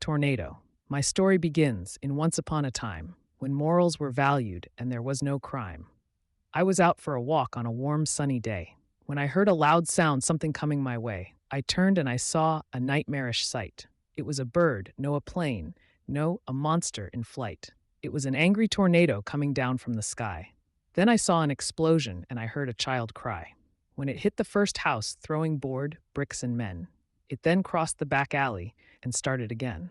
Tornado. My story begins in once upon a time when morals were valued and there was no crime. I was out for a walk on a warm, sunny day. When I heard a loud sound, something coming my way, I turned and I saw a nightmarish sight. It was a bird, no a plane, no a monster in flight. It was an angry tornado coming down from the sky. Then I saw an explosion and I heard a child cry. When it hit the first house, throwing board, bricks, and men. It then crossed the back alley and started again.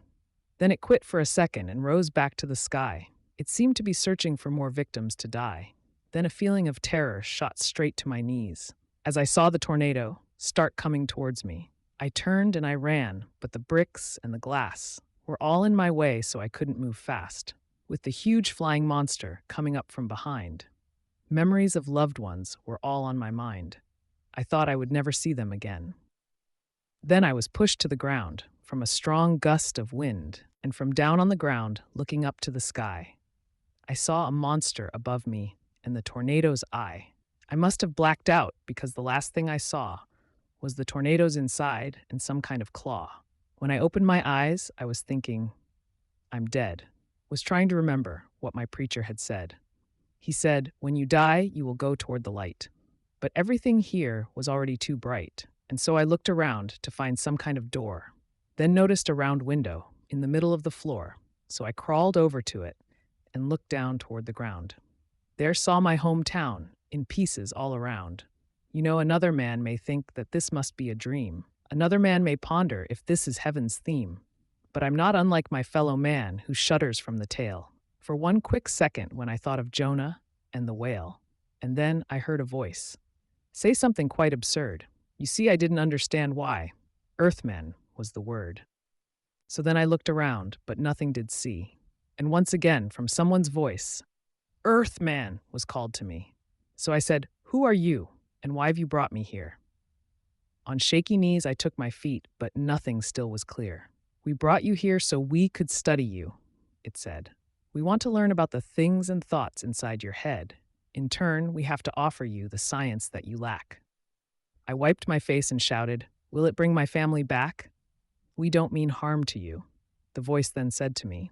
Then it quit for a second and rose back to the sky. It seemed to be searching for more victims to die. Then a feeling of terror shot straight to my knees. As I saw the tornado start coming towards me, I turned and I ran, but the bricks and the glass were all in my way, so I couldn't move fast, with the huge flying monster coming up from behind. Memories of loved ones were all on my mind. I thought I would never see them again. Then I was pushed to the ground from a strong gust of wind, and from down on the ground, looking up to the sky, I saw a monster above me and the tornado's eye. I must have blacked out because the last thing I saw was the tornado's inside and some kind of claw. When I opened my eyes, I was thinking, I'm dead. Was trying to remember what my preacher had said. He said, when you die, you will go toward the light. But everything here was already too bright, and so I looked around to find some kind of door, then noticed a round window in the middle of the floor, so I crawled over to it and looked down toward the ground. There saw my hometown in pieces all around. You know, another man may think that this must be a dream. Another man may ponder if this is heaven's theme. But I'm not unlike my fellow man who shudders from the tale. For one quick second when I thought of Jonah and the whale, and then I heard a voice say something quite absurd. You see, I didn't understand why. Earthmen was the word. So then I looked around, but nothing did see. And once again, from someone's voice, Earthman was called to me. So I said, who are you, and why have you brought me here? On shaky knees I took my feet, but nothing still was clear. We brought you here so we could study you, it said. We want to learn about the things and thoughts inside your head. In turn, we have to offer you the science that you lack. I wiped my face and shouted, will it bring my family back? We don't mean harm to you. The voice then said to me,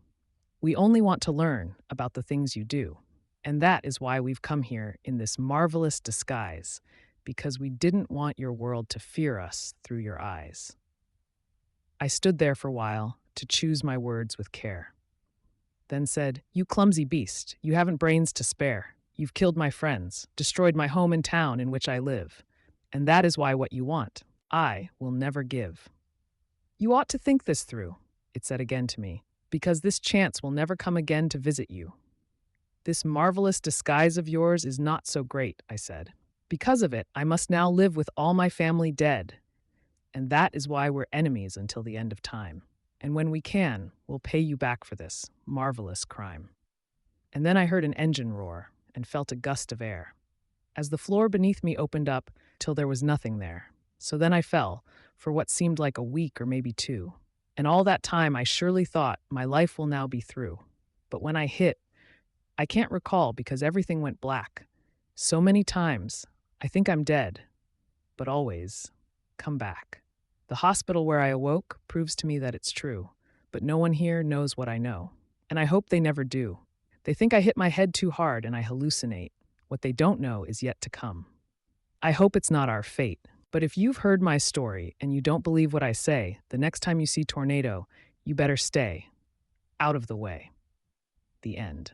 we only want to learn about the things you do. And that is why we've come here in this marvelous disguise, because we didn't want your world to fear us through your eyes. I stood there for a while to choose my words with care. Then said, you clumsy beast, you haven't brains to spare. You've killed my friends, destroyed my home and town in which I live. And that is why what you want, I will never give. You ought to think this through, it said again to me, because this chance will never come again to visit you. This marvelous disguise of yours is not so great, I said. Because of it, I must now live with all my family dead. And that is why we're enemies until the end of time. And when we can, we'll pay you back for this marvelous crime. And then I heard an engine roar and felt a gust of air, as the floor beneath me opened up till there was nothing there. So then I fell for what seemed like a week or maybe two. And all that time I surely thought my life will now be through. But when I hit, I can't recall because everything went black. So many times, I think I'm dead, but always come back. The hospital where I awoke proves to me that it's true, but no one here knows what I know. And I hope they never do. They think I hit my head too hard and I hallucinate. What they don't know is yet to come. I hope it's not our fate, but if you've heard my story and you don't believe what I say, the next time you see tornado, you better stay out of the way. The end.